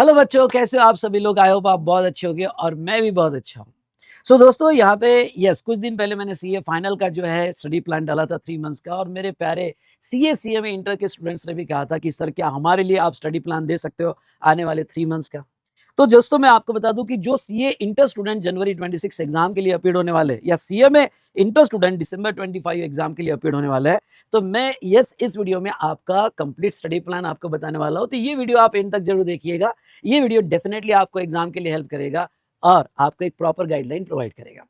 Hello बच्चों, कैसे हो आप सभी लोग? आई होप आप बहुत अच्छे होंगे और मैं भी बहुत अच्छा हूँ। सो दोस्तों, यहाँ पे कुछ दिन पहले मैंने सीए फाइनल का जो है स्टडी प्लान डाला था 3 मंथ्स का, और मेरे प्यारे सीए इंटर के स्टूडेंट्स ने भी कहा था कि सर क्या हमारे लिए आप स्टडी प्लान दे सकते हो आने वाले 3 मंथ्स का? तो दोस्तों, मैं आपको बता दूं कि जो सीए इंटर स्टूडेंट जनवरी 26 एग्जाम के लिए अपीयर होने वाले हैं, या सीए में इंटर स्टूडेंट दिसंबर 25 एग्जाम के लिए अपीयर होने वाला है, तो मैं इस वीडियो में आपका कंप्लीट स्टडी प्लान आपको बताने वाला हूं। तो ये वीडियो आप एंड तक जरूर देखिएगा। ये वीडियो डेफिनेटली आपको एग्जाम के लिए हेल्प करेगा और आपको एक प्रॉपर गाइडलाइन प्रोवाइड करेगा।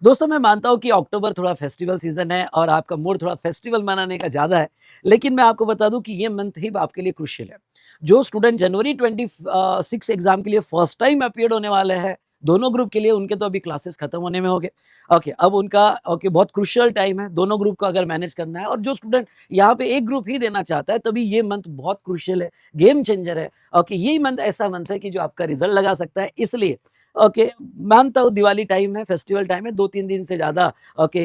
दोस्तों, मैं मानता हूं कि अक्टूबर थोड़ा फेस्टिवल सीजन है और आपका मूड थोड़ा फेस्टिवल मनाने का ज्यादा है, लेकिन मैं आपको बता दूं कि ये मंथ ही आपके लिए क्रुशियल है। जो स्टूडेंट जनवरी 26 एग्जाम के लिए फर्स्ट टाइम अपीयर होने वाले हैं, दोनों ग्रुप के लिए, उनके तो अभी क्लासेस खत्म होने में हो गए। ओके, अब उनका बहुत क्रुशियल टाइम है दोनों ग्रुप को अगर मैनेज करना है, और जो स्टूडेंट यहाँ पे एक ग्रुप ही देना चाहता है, तभी ये मंथ बहुत क्रुशियल है, गेम चेंजर है। ओके, यही मंथ ऐसा मंथ है कि जो आपका रिजल्ट लगा सकता है, इसलिए ओके, मानता हूँ दिवाली टाइम है, फेस्टिवल टाइम है, 2-3 दिन से ज्यादा ओके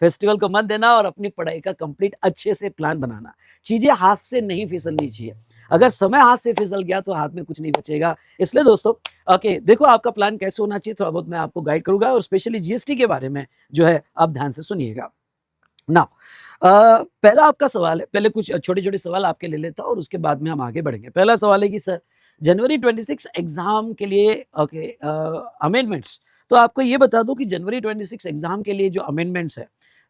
फेस्टिवल को मत देना और अपनी पढ़ाई का कंप्लीट अच्छे से प्लान बनाना। चीजें हाथ से नहीं फिसलनी चाहिए। अगर समय हाथ से फिसल गया तो हाथ में कुछ नहीं बचेगा। इसलिए दोस्तों, ओके देखो, आपका प्लान कैसे होना चाहिए, थोड़ा बहुत मैं आपको गाइड करूंगा, और स्पेशली जीएसटी के बारे में जो है आप ध्यान से सुनिएगा। नाउ, पहला आपका सवाल है, पहले कुछ छोटे-छोटे सवाल आपके ले लेता हूँ और उसके बाद में हम आगे बढ़ेंगे। पहला सवाल है कि सर, जनवरी 26 एग्ज़ाम के लिए ओके अमेंडमेंट्स, तो आपको ये बता दूँ कि जनवरी 26 एग्ज़ाम के लिए जो अमेंडमेंट्स है,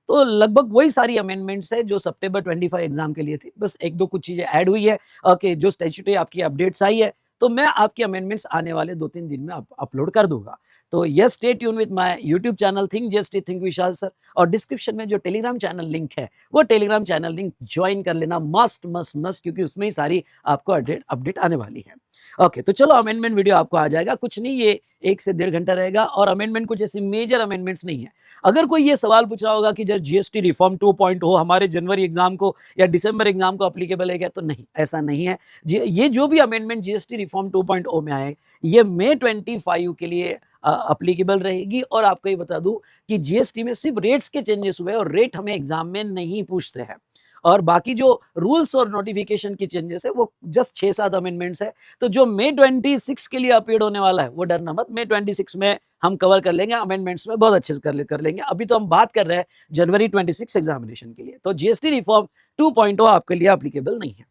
तो लगभग वही सारी अमेंडमेंट्स है जो सितंबर 25 एग्ज़ाम के लिए थी। बस 1-2 कुछ चीज़ें ऐड हुई है। ओके, जो स्टैट्यूटरी आपकी अपडेट्स आई है, तो मैं आपकी अमेंडमेंट्स आने वाले 2-3 दिन में अपलोड कर दूँगा। तो yes, stay tune with my YouTube channel think just think Vishal sir, और डिस्क्रिप्शन में जो टेलीग्राम चैनल लिंक है, वो टेलीग्राम चैनल लिंक ज्वाइन कर लेना, मस्ट मस्ट मस्ट, क्योंकि उसमें ही सारी आपको अपडेट अपडेट आने वाली है। ओके, तो चलो, अमेंडमेंट वीडियो आपको आ जाएगा, कुछ नहीं, ये 1 से 1.5 घंटा रहेगा, और अमेंडमेंट कुछ ऐसी मेजर अमेंडमेंट्स नहीं है। अगर कोई ये सवाल पूछ रहा होगा कि जब जीएसटी रिफॉर्म 2.0 हमारे जनवरी एग्जाम को या दिसंबर एग्जाम को अप्लीकेबल है क्या, तो नहीं, ऐसा नहीं है। ये जो भी अमेंडमेंट जीएसटी रिफॉर्म 2.0 में आए, ये मई 25 के लिए अप्लीकेबल रहेगी। और आपको ये बता दूं कि जीएसटी में सिर्फ रेट्स के चेंजेस हुए, और रेट हमें एग्जाम में नहीं पूछते हैं, और बाकी जो रूल्स और नोटिफिकेशन की चेंजेस है वो जस्ट 6-7 अमेंडमेंट्स है। तो जो मई 26 के लिए अपीड होने वाला है, वो डरना मत, मई 26 में हम कवर कर लेंगे, अमेंडमेंट्स में बहुत अच्छे से कर लेंगे। अभी तो हम बात कर रहे हैं जनवरी 26 एग्जामिनेशन के लिए, तो जीएसटी रिफॉर्म 2.0 आपके लिए अप्लीकेबल नहीं है।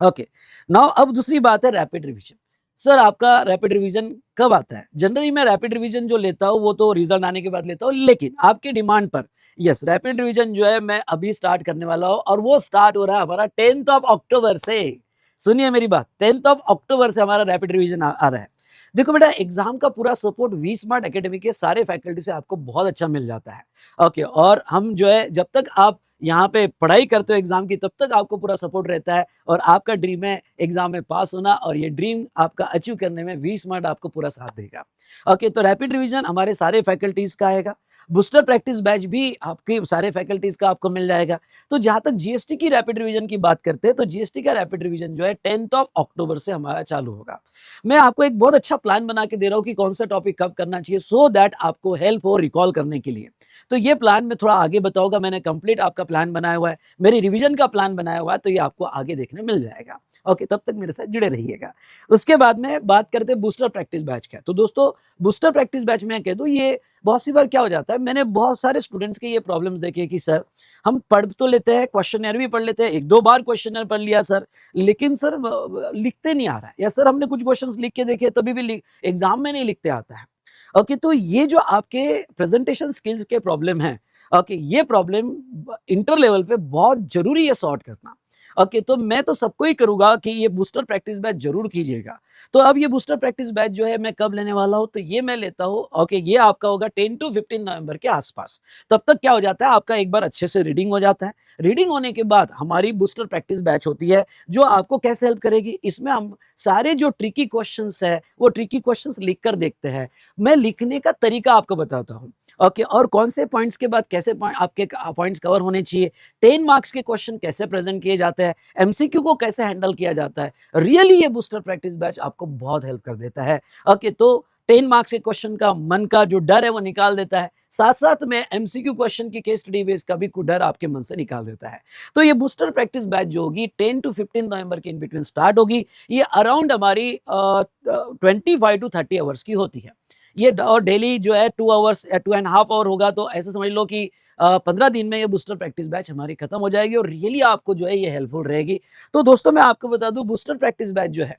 ओके, नाउ अब दूसरी बात है रैपिड रिवीजन। सर, आपका रैपिड रिवीजन कब आता है? जनरली मैं रैपिड रिवीजन जो लेता हूँ वो तो रिजल्ट आने के बाद लेता हूँ, लेकिन आपके डिमांड पर यस, रैपिड रिवीजन जो है मैं अभी स्टार्ट करने वाला हूँ, और वो स्टार्ट हो रहा है हमारा 10th ऑफ अक्टूबर से। सुनिए मेरी बात, 10th ऑफ अक्टूबर से हमारा रैपिड रिवीजन आ रहा है। देखो बेटा, एग्जाम का पूरा सपोर्ट वी स्मार्ट एकेडमी के सारे फैकल्टी से आपको बहुत अच्छा मिल जाता है। ओके, और हम जो है, जब तक आप यहाँ पे पढ़ाई करते हो एग्जाम की, तब तक आपको पूरा सपोर्ट रहता है, और आपका ड्रीम है एग्जाम में पास होना, और ये ड्रीम आपका अचीव करने में वी स्मार्ट आपको पूरा साथ देगा। ओके, तो रैपिड रिवीजन हमारे सारे फैकल्टीज का आएगा। बूस्टर प्रैक्टिस बैच भी आपके सारे फैकल्टीज का आपको मिल जाएगा। तो जहां तक जीएसटी की रैपिड रिवीजन की बात करते हैं, तो जीएसटी का रैपिड रिवीजन जो है 10th ऑफ अक्टूबर से हमारा चालू होगा। मैं आपको एक बहुत अच्छा प्लान बना के दे रहा हूँ कि कौन सा टॉपिक कब करना चाहिए, सो दैट आपको हेल्प हो रिकॉल करने के लिए। तो ये प्लान मैं थोड़ा आगे बताऊंगा, मैंने कंप्लीट आपका प्लान बनाया हुआ है, मेरी रिवीजन का प्लान बनाया हुआ है, तो ये आपको आगे देखने मिल जाएगा। ओके, तब तक मेरे साथ जुड़े रहिएगा। उसके बाद में बात करते हैं बूस्टर प्रैक्टिस बैच का। तो दोस्तों, बूस्टर प्रैक्टिस बैच में कह दूं, ये बहुत सी बार क्या हो जाता है, मैंने बहुत सारे स्टूडेंट्स के ये प्रॉब्लम्स देखे कि सर, हम पढ़ तो लेते हैं, क्वेश्चनर भी पढ़ लेते हैं, 1-2 बार क्वेश्चनर पढ़ लिया सर, लेकिन सर लिखते नहीं आ रहा है, या सर हमने कुछ क्वेश्चंस लिख के देखे तभी भी एग्जाम में नहीं लिखते आता है। ओके, तो ये जो आपके प्रेजेंटेशन स्किल्स के प्रॉब्लम है, ओके, ये प्रॉब्लम इंटर लेवल पे बहुत जरूरी है सॉर्ट करना। ओके, तो मैं तो सबको ही करूंगा कि ये बूस्टर प्रैक्टिस बैच जरूर कीजिएगा। तो अब ये बूस्टर प्रैक्टिस बैच जो है मैं कब लेने वाला हूं, तो ये मैं लेता हूं, ओके, ये आपका होगा 10 to 15 नवंबर के आसपास। तब तक क्या हो जाता है, आपका एक बार अच्छे से रीडिंग हो जाता है। रीडिंग होने के बाद हमारी बूस्टर प्रैक्टिस बैच होती है, जो आपको कैसे हेल्प करेगी, इसमें हम सारे जो ट्रिकी क्वेश्चंस है, वो ट्रिकी क्वेश्चंस लिख कर देखते हैं। मैं लिखने का तरीका आपको बताता हूँ। ओके, और कौन से पॉइंट्स के बाद कैसे आपके पॉइंट्स कवर होने चाहिए, 10 मार्क्स के क्वेश्चन कैसे प्रेजेंट किए जाते हैं, एमसीक्यू को कैसे हैंडल किया जाता है। रियली ये बूस्टर प्रैक्टिस बैच आपको बहुत हेल्प कर देता है। ओके, तो 10 मार्क्स के क्वेश्चन का मन का जो डर है वो निकाल देता है, साथ साथ में एमसीक्यू क्वेश्चन की केस स्टडी बेस का भी डर आपके मन से निकाल देता है। तो ये बूस्टर प्रैक्टिस बैच जो होगी 10 टू 15 नवंबर के इन बिटवीन स्टार्ट होगी। ये अराउंड हमारी 25 टू 30 आवर्स की होती है। ये और डेली जो है 2 आवर्स या 2.5 आवर होगा, तो ऐसे समझ लो कि 15 दिन में ये बूस्टर प्रैक्टिस बैच हमारी खत्म हो जाएगी और रियली आपको जो है ये हेल्पफुल रहेगी। तो दोस्तों मैं आपको बता दूं, बूस्टर प्रैक्टिस बैच जो है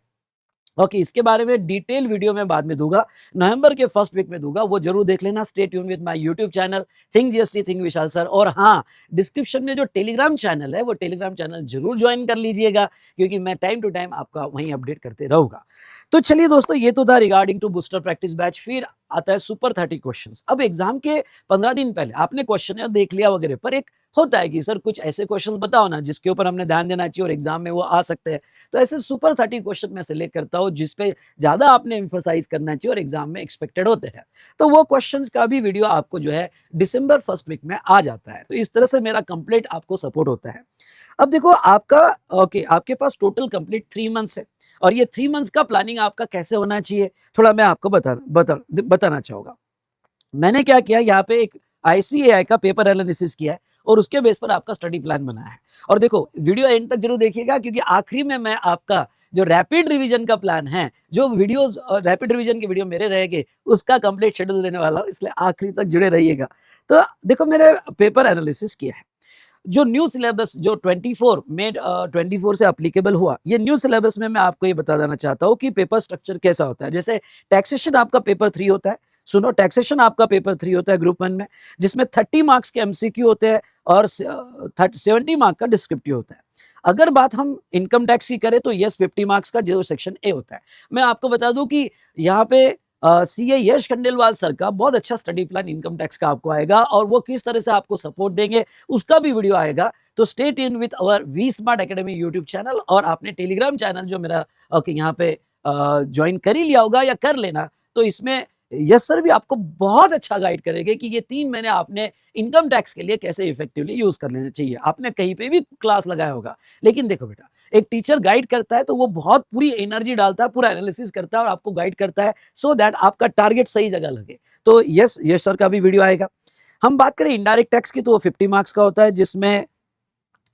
ओके, इसके बारे में डिटेल वीडियो मैं बाद में दूंगा, नवंबर के फर्स्ट वीक में दूंगा, वो जरूर देख लेना। Stay tune with my YouTube channel think GST think Vishal sir. और हाँ, डिस्क्रिप्शन में जो टेलीग्राम चैनल है वो टेलीग्राम चैनल जरूर ज्वाइन कर लीजिएगा, क्योंकि मैं टाइम टू टाइम आपका वहीं अपडेट करते रहूंगा। तो चलिए दोस्तों, ये तो था regarding to booster practice batch. फिर आता है सुपर 30 क्वेश्चंस। अब एग्जाम के 15 दिन पहले आपने क्वेश्चन देख लिया वगैरह, पर एक होता है कि सर कुछ ऐसे क्वेश्चंस बताओ ना जिसके ऊपर हमने ध्यान देना चाहिए और एग्जाम में वो आ सकते हैं। तो ऐसे सुपर 30 क्वेश्चन मैं सिलेक्ट करता हूँ जिसपे ज्यादा आपने एम्फोसाइज करना चाहिए और एग्जाम में एक्सपेक्टेड होते हैं। तो वो क्वेश्चंस का भी वीडियो आपको जो है दिसंबर फर्स्ट वीक में आ जाता है। तो इस तरह से मेरा कंप्लीट आपको सपोर्ट होता है। अब देखो आपका ओके, आपके पास टोटल कंप्लीट 3 मंथ्स है, और ये 3 मंथ्स का प्लानिंग आपका कैसे होना चाहिए थोड़ा मैं आपको बताना चाहूंगा। मैंने क्या किया, यहाँ पे एक आईसीएआई का पेपर एनालिसिस किया है और उसके बेस पर आपका स्टडी प्लान बनाया है। और देखो वीडियो एंड तक जरूर देखिएगा, क्योंकि आखिरी में मैं आपका जो रैपिड रिवीजन का प्लान है, जो वीडियोस रैपिड रिवीजन के वीडियो मेरे रहेंगे, उसका कंप्लीट शेड्यूल देने वाला हूं, इसलिए आखिरी तक जुड़े रहिएगा। तो देखो मैंने पेपर एनालिसिस किया है। जो न्यू सिलेबस जो 24 मई 24 से अप्लीकेबल हुआ, ये न्यू सिलेबस में मैं आपको ये बता देना चाहता हूँ कि पेपर स्ट्रक्चर कैसा होता है। जैसे टैक्सेशन आपका पेपर 3 होता है, सुनो, टैक्सेशन आपका पेपर 3 होता है ग्रुप 1 में, जिसमें 30 मार्क्स के एमसीक्यू होते हैं और 70 मार्क का डिस्क्रिप्टिव होता है। अगर बात हम इनकम टैक्स की करें तो यस 50 मार्क्स का जो सेक्शन ए होता है। मैं आपको बता दूं कि यहाँ पे सीए यश खंडेलवाल सर का बहुत अच्छा स्टडी प्लान इनकम टैक्स का आपको आएगा, और वो किस तरह से आपको सपोर्ट देंगे उसका भी वीडियो आएगा। तो stay tune with our V Smart Academy YouTube channel, और आपने टेलीग्राम चैनल जो मेरा ओके यहाँ पे ज्वाइन कर ही लिया होगा या कर लेना। तो इसमें यस सर भी आपको बहुत अच्छा गाइड करेंगे कि ये 3 महीने आपने इनकम टैक्स के लिए कैसे इफेक्टिवली यूज कर लेना चाहिए। आपने कहीं पे भी क्लास लगाया होगा, लेकिन देखो बेटा, एक टीचर गाइड करता है तो वो बहुत पूरी एनर्जी डालता है, पूरा एनालिसिस करता है और आपको गाइड करता है, सो दैट आपका टारगेट सही जगह लगे। तो यस यस सर का भी वीडियो आएगा। हम बात करें इनडायरेक्ट टैक्स की, तो वो 50 मार्क्स का होता है, जिसमें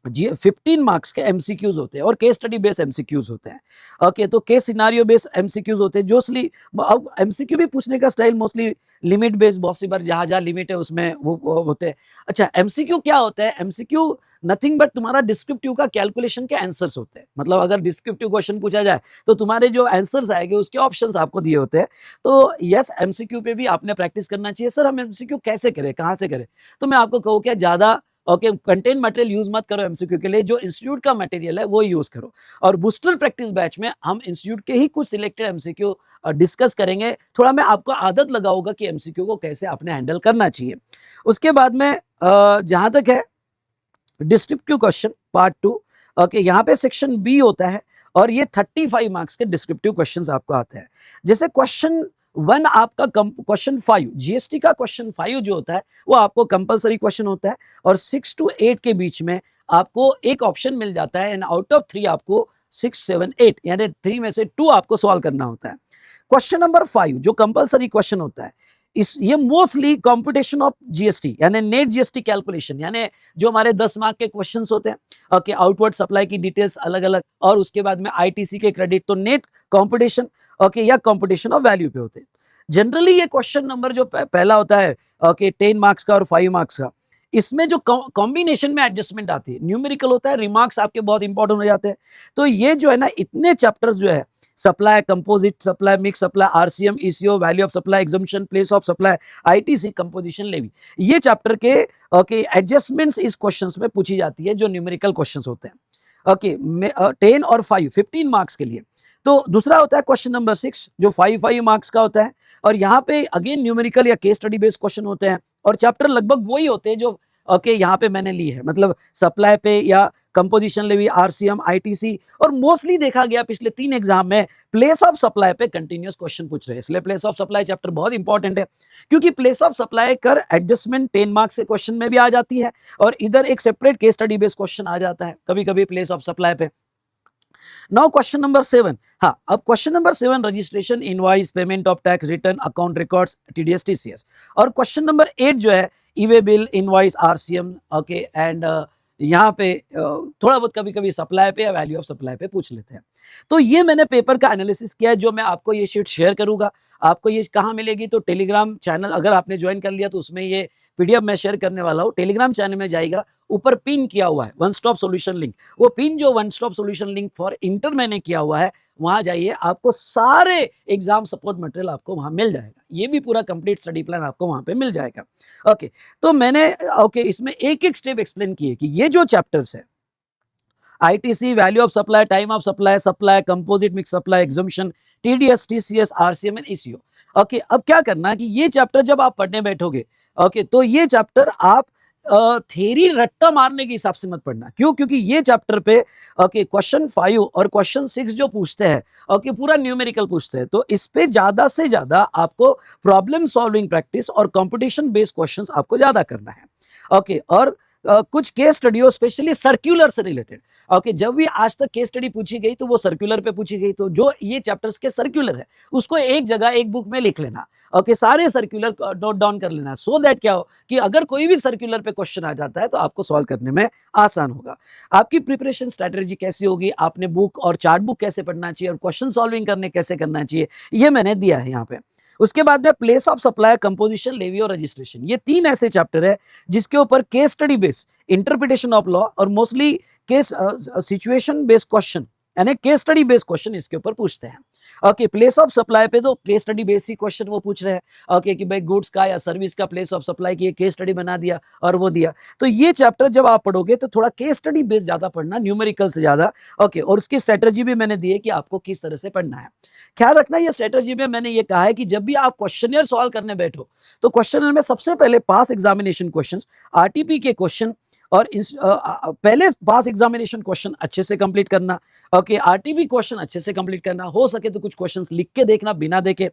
जी 15 मार्क्स के एमसीक्यूज होते हैं और केस स्टडी बेस्ड एमसीक्यूज होते हैं। ओके, तो केस सिनारियो बेस्ड एमसीक्यूज होते हैं, जोसली अब एमसीक्यू भी पूछने का स्टाइल मोस्टली लिमिट बेस्ड, बहुत सी बार जहां जहां लिमिट है उसमें वो होते हैं। अच्छा, एमसीक्यू क्या होता है? एमसीक्यू नथिंग बट तुम्हारा डिस्क्रिप्टिव का कैलकुलेशन के आंसर्स होते हैं। मतलब अगर डिस्क्रिप्टिव क्वेश्चन पूछा जाए तो तुम्हारे जो आंसर्स आएंगे उसके ऑप्शंस आपको दिए होते हैं। तो यस, एमसीक्यू पे भी आपने प्रैक्टिस करना चाहिए। सर हम एमसीक्यू कैसे करें, कहाँ से करें? तो मैं आपको कहूँ क्या, ज्यादा ओके कंटेंट मटेरियल यूज मत करो एमसीक्यू के लिए, जो इंस्टीट्यूट का मटेरियल है वो यूज करो। और बूस्टर प्रैक्टिस बैच में हम इंस्टीट्यूट के ही कुछ सिलेक्टेड एमसीक्यू डिस्कस करेंगे। थोड़ा मैं आपको आदत लगाऊंगा कि एमसीक्यू को कैसे आपने हैंडल करना चाहिए। उसके बाद में जहां तक है डिस्क्रिप्टिव क्वेश्चन पार्ट 2, ओके, यहाँ पे सेक्शन बी होता है और ये 35 मार्क्स के डिस्क्रिप्टिव क्वेश्चंस आपको आते हैं। जैसे क्वेश्चन 1 आपका क्वेश्चन 5 जीएसटी का क्वेश्चन 5 जो होता है वो आपको कंपलसरी क्वेश्चन होता है, और 6 to 8 के बीच में आपको एक ऑप्शन मिल जाता है, एंड आउट ऑफ 3 आपको 6, 7, 8 यानी 3 में से 2 आपको सॉल्व करना होता है। क्वेश्चन नंबर 5 जो कंपलसरी क्वेश्चन होता है, इस ये मोस्टली कंप्यूटेशन ऑफ जीएसटी यानी नेट जीएसटी कैलकुलेशन, यानी जो हमारे 10 मार्क के क्वेश्चंस होते हैं, ओके, आउटवर्ड सप्लाई की डिटेल्स अलग अलग, और उसके बाद में आईटीसी के क्रेडिट, तो नेट कंप्यूटेशन ओके या कंप्यूटेशन ऑफ वैल्यू पे होते हैं। जनरली ये क्वेश्चन नंबर जो पहला होता है ओके 10 मार्क्स का और 5 मार्क्स का, इसमें जो कॉम्बिनेशन में एडजस्टमेंट आती है, न्यूमेरिकल होता है, रिमार्क्स आपके बहुत इंपॉर्टेंट हो जाते हैं। तो ये जो है ना, इतने चैप्टर्स जो है, supply, composite supply, mix supply, RCM, ECO, value of supply, exemption, place of supply, ITC, composition, levy, ये चैप्टर के ओके एडजस्टमेंट्स इस क्वेश्चंस में पूछी जाती है, जो न्यूमेरिकल क्वेश्चंस होते हैं। ओके 10 और 5 15 मार्क्स के लिए। तो दूसरा होता है क्वेश्चन नंबर 6 जो 5 मार्क्स का होता है, और यहाँ पे अगेन न्यूमेरिकल या केस स्टडी बेस्ड क्वेश्चन होते हैं, और चैप्टर लगभग वही होते हैं जो ओके यहाँ पे मैंने ली है, मतलब सप्लाई पे या कंपोजिशन लेवी, आरसीएम, आईटीसी, और मोस्टली देखा गया पिछले 3 एग्जाम में प्लेस ऑफ सप्लाई पे कंटिन्यूअस क्वेश्चन पूछ रहे हैं। इसलिए प्लेस ऑफ सप्लाई चैप्टर बहुत इंपॉर्टेंट है, क्योंकि प्लेस ऑफ सप्लाई कर एडजस्टमेंट 10 मार्क्स से क्वेश्चन में भी आ जाती है, और इधर एक separate case study based question आ जाता है कभी कभी प्लेस ऑफ सप्लाई पे। नाउ क्वेश्चन नंबर 7, हाँ, अब question number 7 registration, invoice, payment of tax, return, account records, TDS, TCS. और क्वेश्चन नंबर 8 जो है e way bill, invoice, RCM, okay, and यहाँ पे थोड़ा बहुत कभी कभी सप्लाई पे या वैल्यू ऑफ सप्लाई पे पूछ लेते हैं। तो ये मैंने पेपर का एनालिसिस किया है, जो मैं आपको ये शीट शेयर करूंगा। आपको ये कहाँ मिलेगी, तो टेलीग्राम चैनल अगर आपने ज्वाइन कर लिया तो उसमें ये पीडीएफ मैं शेयर करने वाला हूँ। टेलीग्राम चैनल में जाएगा, ऊपर पिन किया हुआ है वन स्टॉप सॉल्यूशन लिंक, वो पिन जो one stop solution link for inter मैंने किया हुआ है, वहां जाइए, आपको सारे एग्जाम सपोर्ट मटेरियल आपको वहां मिल जाएगा। ये भी पूरा कंप्लीट स्टडी प्लान आपको वहां पे मिल जाएगा। ओके, तो मैंने इसमें एक एक स्टेप एक्सप्लेन किए कि ये जो चैप्टर्स है, ITC, value of supply, time of supply, supply, composite mix supply, exemption, TDS, TCS, RCM and eco. Okay, अब क्या करना कि ये चैप्टर जब आप पढ़ने बैठोगे, ओके, तो ये चैप्टर आप थ्योरी रट्टा मारने के हिसाब से मत पढ़ना। क्यों? क्योंकि ये चैप्टर पे ओके क्वेश्चन 5 और क्वेश्चन 6 जो पूछते हैं, ओके, पूरा न्यूमेरिकल पूछते हैं, तो इस पे ज्यादा से ज्यादा आपको प्रॉब्लम सॉल्विंग प्रैक्टिस और कंपटीशन बेस्ड क्वेश्चंस आपको ज्यादा करना है। ओके, और कुछ केस स्टडी हो स्पेशली सर्कुलर से रिलेटेड। ओके, जब भी आज तक केस स्टडी पूछी गई तो वो सर्कुलर पे पूछी गई, तो जो ये चैप्टर्स के सर्कुलर है उसको एक जगह एक बुक में लिख लेना। ओके, सारे सर्कुलर नोट डाउन कर लेना, सो दैट क्या हो कि अगर कोई भी सर्कुलर पे क्वेश्चन आ जाता है तो आपको सॉल्व करने में आसान होगा। आपकी प्रिपरेशन स्ट्रेटेजी कैसी होगी, आपने बुक और चार्ट बुक कैसे पढ़ना चाहिए और क्वेश्चन सॉल्विंग करने कैसे करना चाहिए, ये मैंने दिया है यहाँ पे। उसके बाद में place of supply, composition, levy और रजिस्ट्रेशन, ये 3 ऐसे चैप्टर है जिसके ऊपर case study based, interpretation of law और mostly case situation based question, यानी केस स्टडी बेस्ड क्वेश्चन इसके ऊपर पूछते हैं। ओके, प्लेस ऑफ सप्लाई पे तो केस स्टडी बेस्ड ही क्वेश्चन वो पूछ रहे हैं। ओके, कि भाई गुड्स का या सर्विस का प्लेस ऑफ सप्लाई की केस स्टडी बना दिया और वो दिया। तो ये चैप्टर जब आप पढ़ोगे तो थोड़ा केस स्टडी बेस्ड ज्यादा पढ़ना, न्यूमेरिकल से ज्यादा। ओके, और उसकी स्ट्रेटेजी भी मैंने दी है कि आपको किस तरह से पढ़ना है। ख्याल रखना, ये स्ट्रेटेजी में मैंने ये कहा है कि जब भी आप क्वेश्चनियर सॉल्व करने बैठो तो क्वेश्चनियर में सबसे पहले पास एग्जामिनेशन क्वेश्चंस, आरटीपी के क्वेश्चन और पहले पास एग्जामिनेशन क्वेश्चन अच्छे से कंप्लीट करना। ओके, आरटीपी क्वेश्चन अच्छे से कंप्लीट करना, हो सके तो कुछ क्वेश्चंस लिख के देखना बिना देखे,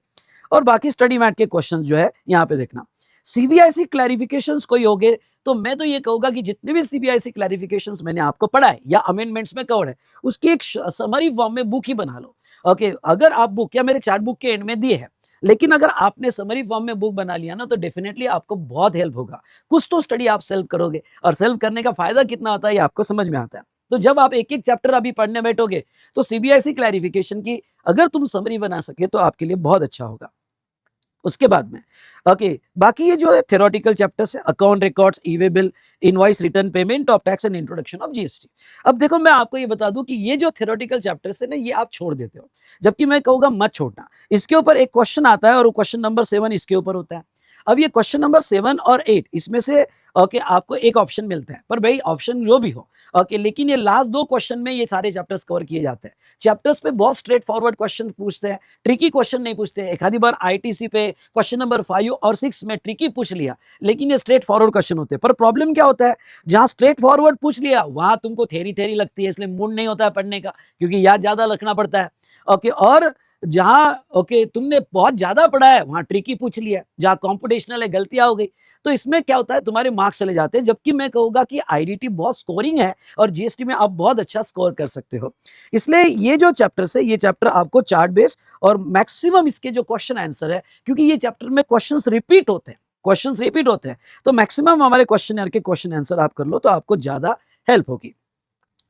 और बाकी स्टडी मैट के क्वेश्चंस जो है यहाँ पे देखना। सीबीआईसी क्लैरिफिकेशंस कोई होगे तो मैं तो ये कहूंगा कि जितने भी सीबीआईसी क्लैरिफिकेशंस मैंने आपको पढ़ाए या अमेंडमेंट्स में कवर्ड है, उसकी एक समरी फॉर्म में बुक ही बना लो। ओके, अगर आप बुक या मेरे चार्ट बुक के एंड में दिए हैं, लेकिन अगर आपने समरी फॉर्म में बुक बना लिया ना तो डेफिनेटली आपको बहुत हेल्प होगा। कुछ तो स्टडी आप सेल्फ करोगे और सेल्फ करने का फायदा कितना होता है ये आपको समझ में आता है। तो जब आप एक एक चैप्टर अभी पढ़ने बैठोगे तो सीबीआईसी क्लैरिफिकेशन की अगर तुम समरी बना सके तो आपके लिए बहुत अच्छा होगा। उसके बाद में ओके, बाकी ये जो है थ्योरेटिकल चैप्टर्स है, account records, E way bill, invoice, return, payment of tax and introduction of GST. अब देखो, मैं आपको ये बता दूं कि ये जो थ्योरेटिकल चैप्टर्स है ना, ये आप छोड़ देते हो, जबकि मैं कहूंगा मत छोड़ना। इसके ऊपर एक क्वेश्चन आता है और वो क्वेश्चन नंबर 7 इसके ऊपर होता है। अब ये क्वेश्चन नंबर 7 और 8 इसमें से ओके आपको एक ऑप्शन मिलता है, पर भाई ऑप्शन जो भी हो ओके, लेकिन ये लास्ट 2 क्वेश्चन में ये सारे चैप्टर्स कवर किए जाते हैं। चैप्टर्स पे बहुत स्ट्रेट फॉरवर्ड क्वेश्चन पूछते हैं, ट्रिकी क्वेश्चन नहीं पूछते। एक आधी बार आईटीसी पे क्वेश्चन नंबर 5 और 6 में ट्रिकी पूछ लिया, लेकिन ये स्ट्रेट फॉरवर्ड क्वेश्चन होते हैं। पर प्रॉब्लम क्या होता है, जहां स्ट्रेट फॉरवर्ड पूछ लिया वहां तुमको थेरी लगती है, इसलिए मूड नहीं होता है पढ़ने का, क्योंकि याद ज्यादा रखना पड़ता है। ओके, और जहां ओके तुमने बहुत ज्यादा पढ़ा है वहां ट्रिकी पूछ लिया, जहां कॉम्पिटिशनल है गलतियां हो गई, तो इसमें क्या होता है, तुम्हारे मार्क्स चले जाते हैं। जबकि मैं कहूंगा कि आईडीटी बहुत स्कोरिंग है और जीएसटी में आप बहुत अच्छा स्कोर कर सकते हो। इसलिए ये जो चैप्टर्स है, ये चैप्टर आपको चार्ट बेस्ड और मैक्सिमम इसके जो क्वेश्चन आंसर है, क्योंकि ये चैप्टर में क्वेश्चंस रिपीट होते हैं, तो मैक्सिमम हमारे क्वेश्चन के क्वेश्चन आंसर आप कर लो तो आपको ज्यादा हेल्प होगी।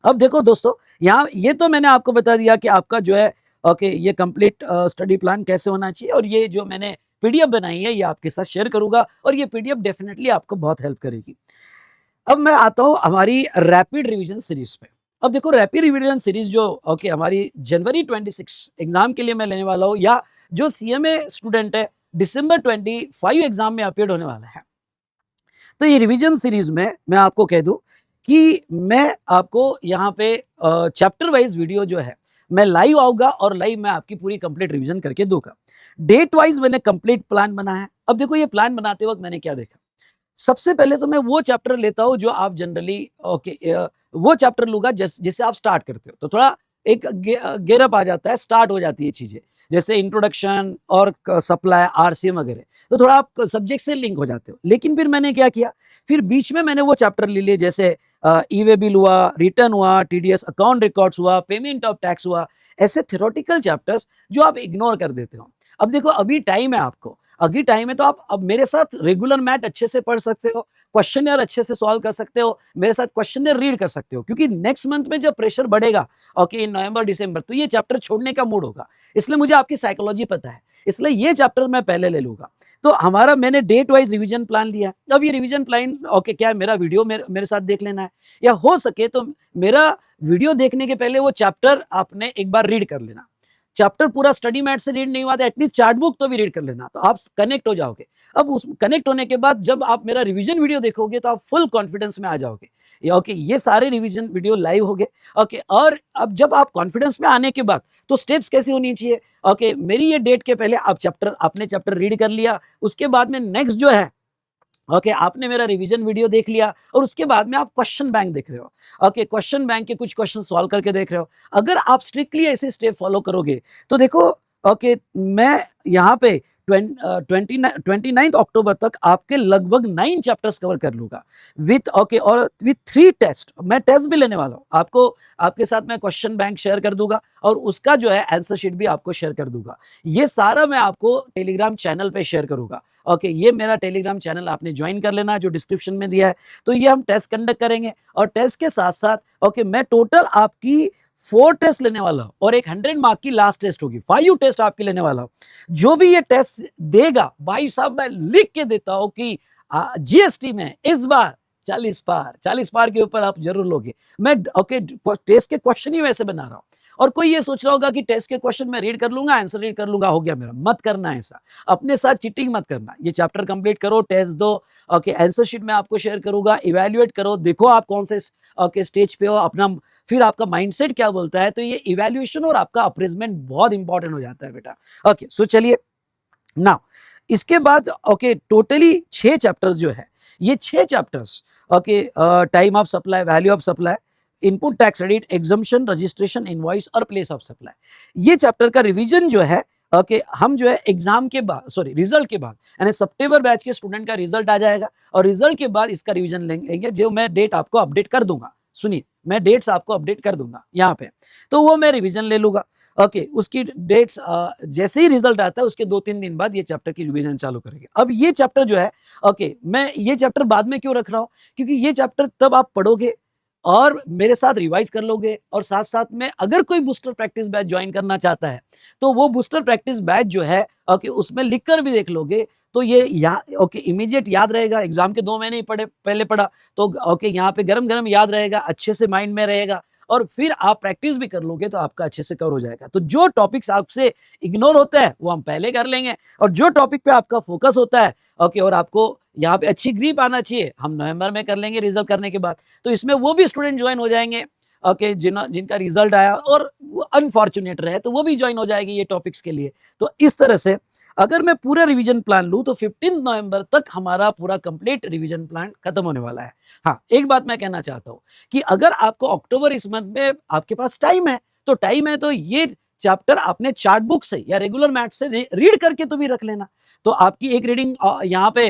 अब देखो दोस्तों, यहाँ ये तो मैंने आपको बता दिया कि आपका जो है ओके ये कंप्लीट स्टडी प्लान कैसे होना चाहिए, और ये जो मैंने पीडीएफ बनाई है ये आपके साथ शेयर करूंगा, और ये पीडीएफ डेफिनेटली आपको बहुत हेल्प करेगी। अब मैं आता हूं हमारी रैपिड रिवीजन सीरीज पे। अब देखो, रैपिड रिवीजन सीरीज जो ओके हमारी जनवरी 26 एग्जाम के लिए मैं लेने वाला हूं, या जो सीएमए स्टूडेंट है दिसंबर 25 एग्जाम में अपीयर होने वाला है। तो ये रिवीजन सीरीज में मैं आपको कह दूं कि मैं आपको यहाँ पे चैप्टर वाइज वीडियो जो है मैं लाइव आऊंगा और लाइव मैं आपकी पूरी कंप्लीट रिवीजन करके दूंगा। डेट वाइज मैंने कंप्लीट प्लान बनाया है। अब देखो, ये प्लान बनाते वक्त मैंने क्या देखा, सबसे पहले तो मैं वो चैप्टर लेता हूं जो आप जनरली ओके वो चैप्टर लूंगा जिससे आप स्टार्ट करते हो, तो थोड़ा एक गेरअप आ जाता है, स्टार्ट हो जाती है चीजें, जैसे इंट्रोडक्शन और सप्लाई, आरसीएम वगैरह, तो थोड़ा आप सब्जेक्ट से लिंक हो जाते हो। लेकिन फिर मैंने क्या किया, फिर बीच में मैंने वो चैप्टर ले लिए, जैसे ई वे बिल हुआ, रिटर्न हुआ, टीडीएस अकाउंट रिकॉर्ड्स हुआ, पेमेंट ऑफ टैक्स हुआ, ऐसे थ्योरेटिकल चैप्टर्स जो आप इग्नोर कर देते हो। अब देखो अभी टाइम है आपको, अभी टाइम है तो आप अब मेरे साथ रेगुलर मैथ अच्छे से पढ़ सकते हो, क्वेश्चनियर अच्छे से सॉल्व कर सकते हो, मेरे साथ क्वेश्चनियर रीड कर सकते हो, क्योंकि नेक्स्ट मंथ में जब प्रेशर बढ़ेगा ओके इन नवंबर दिसंबर, तो ये चैप्टर छोड़ने का मूड होगा। इसलिए मुझे आपकी साइकोलॉजी पता है, इसलिए ये चैप्टर मैं पहले ले लूंगा। तो हमारा मैंने डेट वाइज रिवीजन प्लान लिया। अब ये रिवीजन प्लान ओके क्या है, मेरा वीडियो मेरे साथ देख लेना है, या हो सके तो मेरा वीडियो देखने के पहले वो चैप्टर आपने एक बार रीड कर लेना। चैप्टर पूरा स्टडी मैट से रीड नहीं हुआ तो एटलीस्ट चार्ट बुक तो भी रीड कर लेना, तो आप कनेक्ट हो जाओगे। अब उस कनेक्ट होने के बाद जब आप मेरा रिवीजन वीडियो देखोगे तो आप फुल कॉन्फिडेंस में आ जाओगे। ओके ये सारे रिवीजन वीडियो लाइव हो गए। ओके और अब जब आप कॉन्फिडेंस में आने के बाद तो स्टेप्स कैसी होनी चाहिए। ओके मेरी ये डेट के पहले आप आपने चैप्टर रीड कर लिया, उसके बाद में नेक्स्ट जो है ओके आपने मेरा रिवीजन वीडियो देख लिया, और उसके बाद में आप क्वेश्चन बैंक देख रहे हो। ओके क्वेश्चन बैंक के कुछ क्वेश्चन सॉल्व करके देख रहे हो। अगर आप स्ट्रिक्टली ऐसे स्टेप फॉलो करोगे तो देखो ओके मैं यहाँ पे 29 अक्टूबर तक आपके लगभग 9 चैप्टर्स कवर कर लूंगा विथ ओके और विथ 3 टेस्ट। मैं टेस्ट भी लेने वाला हूँ आपको, आपके साथ मैं क्वेश्चन बैंक शेयर कर दूंगा और उसका जो है आंसर शीट भी आपको शेयर कर दूंगा। ये सारा मैं आपको टेलीग्राम चैनल पे शेयर करूंगा। ओके ये मेरा टेलीग्राम चैनल आपने ज्वाइन कर लेना जो डिस्क्रिप्शन में दिया है। तो ये हम टेस्ट कंडक्ट करेंगे और टेस्ट के साथ साथ ओके मैं टोटल आपकी 4 टेस्ट लेने वाला हूं और एक 100 मार्क की लास्ट टेस्ट होगी, 5 टेस्ट आपकी लेने वाला हूं। जो भी ये टेस्ट देगा भाई साहब मैं लिख के देता हूं कि जीएसटी में इस बार 40 पार के ऊपर आप जरूर लोगे। मैं ओके टेस्ट के क्वेश्चन ही वैसे बना रहा हूं। और कोई ये सोच रहा होगा कि टेस्ट के क्वेश्चन मैं रीड कर लूंगा, आंसर रीड कर लूंगा, हो गया मेरा, मत करना ऐसा। अपने साथ चीटिंग मत करना। ये चैप्टर कंप्लीट करो, टेस्ट दो, ओके आंसर शीट में आपको शेयर करूंगा, इवैल्यूएट करो, देखो आप कौन से ओके स्टेज पे हो, अपना फिर आपका माइंडसेट क्या बोलता है। तो ये इवैल्यूएशन और आपका अप्रेजमेंट बहुत इंपॉर्टेंट हो जाता है बेटा। ओके सो चलिए नाउ इसके बाद ओके टोटली 6 चैप्टर्स जो है, ये 6 chapters okay time of supply, value of supply, input tax credit, exemption, registration, invoice और प्लेस ऑफ सप्लाई। ये चैप्टर का रिवीजन जो है ओके हम जो है एग्जाम के बाद सॉरी रिजल्ट के बाद यानी सितंबर बैच के स्टूडेंट का रिजल्ट आ जाएगा और रिजल्ट के बाद इसका रिवीजन लेंगे, जो मैं डेट आपको अपडेट कर दूंगा। सुनिए मैं डेट्स आपको अपडेट कर दूंगा यहाँ पे, तो वो मैं रिवीजन ले लूंगा। ओके उसकी डेट्स जैसे ही रिजल्ट आता है उसके 2-3 दिन बाद ये चैप्टर की रिवीजन चालू करेंगे। अब ये चैप्टर जो है ओके मैं ये चैप्टर बाद में क्यों रख रहा हूँ, क्योंकि ये चैप्टर तब आप पढ़ोगे और मेरे साथ रिवाइज कर लोगे, और साथ साथ में अगर कोई बूस्टर प्रैक्टिस बैच ज्वाइन करना चाहता है तो वो बूस्टर प्रैक्टिस बैच जो है ओके उसमें लिख कर भी देख लोगे तो ये ओके इमीडिएट याद रहेगा। एग्जाम के 2 महीने ही पहले पढ़ा तो ओके यहाँ पे गरम गरम याद रहेगा, अच्छे से माइंड में रहेगा, और फिर आप प्रैक्टिस भी कर लोगे तो आपका अच्छे से कवर हो जाएगा। तो जो टॉपिक्स आपसे इग्नोर होता है वो हम पहले कर लेंगे, और जो टॉपिक पे आपका फोकस होता है ओके और आपको यहाँ पे अच्छी ग्रिप आना चाहिए, हम नवंबर में कर लेंगे रिजल्ट करने के बाद। तो इसमें वो भी स्टूडेंट ज्वाइन हो जाएंगे ओके जिनका रिजल्ट आया और वो अनफॉर्चुनेट रहे तो वो भी ज्वाइन हो जाएगी ये टॉपिक्स के लिए। तो इस तरह से अगर मैं पूरा रिवीजन प्लान लूं तो 15 नवंबर तक हमारा पूरा कंप्लीट रिवीजन प्लान खत्म होने वाला है। हाँ एक बात मैं कहना चाहता हूं कि अगर आपको अक्टूबर इस मंथ में आपके पास टाइम है तो ये चैप्टर आपने चार्ट बुक से या रेगुलर मैथ से रीड करके तो भी रख लेना। तो आपकी एक रीडिंग यहाँ पे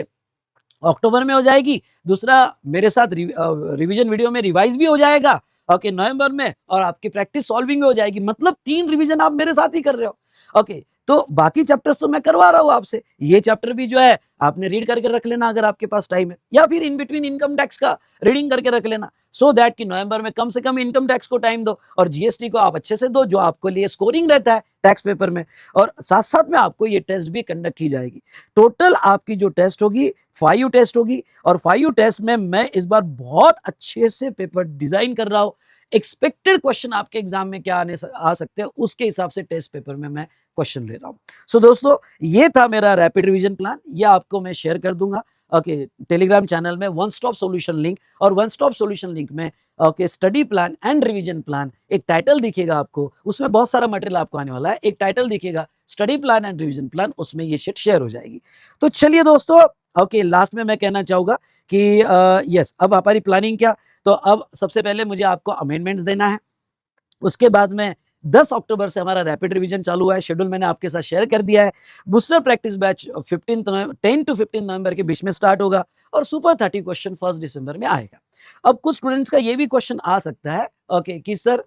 अक्टूबर में हो जाएगी, दूसरा मेरे साथ रिवीजन वीडियो में रिवाइज भी हो जाएगा ओके नवंबर में, और आपकी प्रैक्टिस सॉल्विंग भी हो जाएगी। मतलब 3 रिवीजन आप मेरे साथ ही कर रहे हो। ओके तो बाकी चैप्टर्स तो मैं करवा रहा हूं आपसे, ये चैप्टर भी जो है आपने रीड करके रख लेना अगर आपके पास टाइम है, या फिर इन बिटवीन इनकम टैक्स का रीडिंग करके रख लेना, सो दैट कि नवंबर में कम से कम इनकम टैक्स को टाइम दो और जीएसटी को आप अच्छे से दो जो आपको लिए स्कोरिंग रहता है टैक्स पेपर में, और साथ साथ में आपको ये टेस्ट भी कंडक्ट की जाएगी। टोटल आपकी जो टेस्ट होगी 5 टेस्ट होगी, और 5 टेस्ट में मैं इस बार बहुत अच्छे से पेपर डिजाइन कर रहा हूं। एक्सपेक्टेड क्वेश्चन आपके एग्जाम में क्या आ सकते हैं उसके हिसाब से टेस्ट पेपर में मैं क्वेश्चन ले रहा हूं। सो दोस्तों ये था मेरा रैपिड रिवीजन प्लान, ये आपको मैं शेयर कर दूंगा ओके टेलीग्राम चैनल में वन स्टॉप सॉल्यूशन लिंक, और वन स्टॉप सॉल्यूशन लिंक में okay study plan and revision plan, एक टाइटल दिखेगा आपको, उसमें बहुत सारा मटेरियल आपको आने वाला है, एक टाइटल दिखेगा study plan and revision plan, उसमें ये शीट शेयर हो जाएगी। तो चलिए दोस्तों ओके लास्ट में मैं कहना चाहूंगा कि यस अब हमारी प्लानिंग क्या, तो अब सबसे पहले मुझे आपको अमेंडमेंट्स देना है, उसके बाद में 10 अक्टूबर से हमारा रैपिड रिवीजन चालू हुआ है, शेड्यूल मैंने आपके साथ शेयर कर दिया है। बूस्टर प्रैक्टिस बैच 10 टू 15 नवंबर के बीच में स्टार्ट होगा और सुपर 30 क्वेश्चन 1 दिसंबर में आएगा। अब कुछ स्टूडेंट्स का ये भी क्वेश्चन आ सकता है ओके कि सर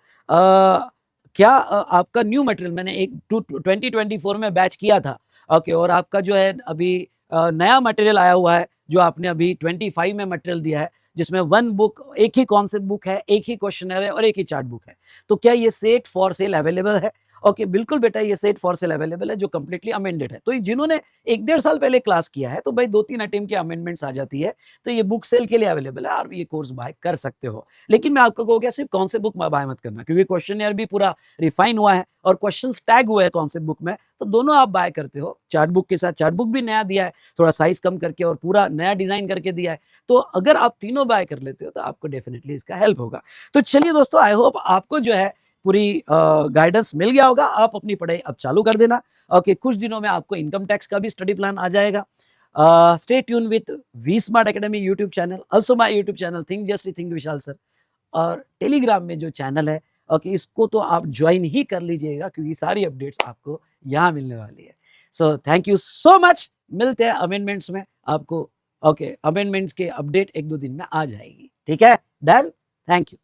क्या आपका न्यू मटेरियल मैंने एक 2024 में बैच किया था ओके और आपका जो है अभी नया मटेरियल आया हुआ है जो आपने अभी 25 में मटेरियल दिया है जिसमें 1 बुक, एक ही कॉन्सेप्ट बुक है, एक ही क्वेश्चनर है और एक ही चार्ट बुक है। तो क्या ये सेट फॉर सेल अवेलेबल है? ओके बिल्कुल बेटा ये सेट फॉर सेल अवेलेबल है जो कंप्लीटली अमेंडेड है। तो जिन्होंने 1 डेढ़ साल पहले क्लास किया है तो भाई 2-3 अटेम्प्ट की अमेंडमेंट्स आ जाती है तो ये बुक सेल के लिए अवेलेबल है और ये कोर्स बाय कर सकते हो। लेकिन मैं आपको कहूँगा सिर्फ कॉन्सेप्ट बुक बाय मत करना क्योंकि क्वेश्चनर भी पूरा रिफाइन हुआ है और क्वेश्चंस टैग हुए हैं कॉन्सेप्ट बुक में, तो दोनों आप बाय करते हो। चार्ट बुक के साथ चार्ट बुक भी नया दिया है, थोड़ा साइज कम करके और पूरा नया डिजाइन करके दिया है। तो अगर आप तीनों बाय कर लेते हो तो आपको डेफिनेटली इसका हेल्प होगा। तो चलिए दोस्तों आई होप आपको जो है पूरी गाइडेंस मिल गया होगा। आप अपनी पढ़ाई अब चालू कर देना। ओके कुछ दिनों में आपको इनकम टैक्स का भी स्टडी प्लान आ जाएगा। Stay tune with V Smart Academy YouTube channel, also my YouTube channel think just think Vishal sir, और टेलीग्राम में जो चैनल है ओके इसको तो आप ज्वाइन ही कर लीजिएगा क्योंकि सारी अपडेट्स आपको यहाँ मिलने वाली है। So thank you so much. मिलते हैं अमेंडमेंट्स में आपको। ओके अमेंडमेंट्स के अपडेट 1-2 दिन में आ जाएगी। ठीक है, डन। Thank you.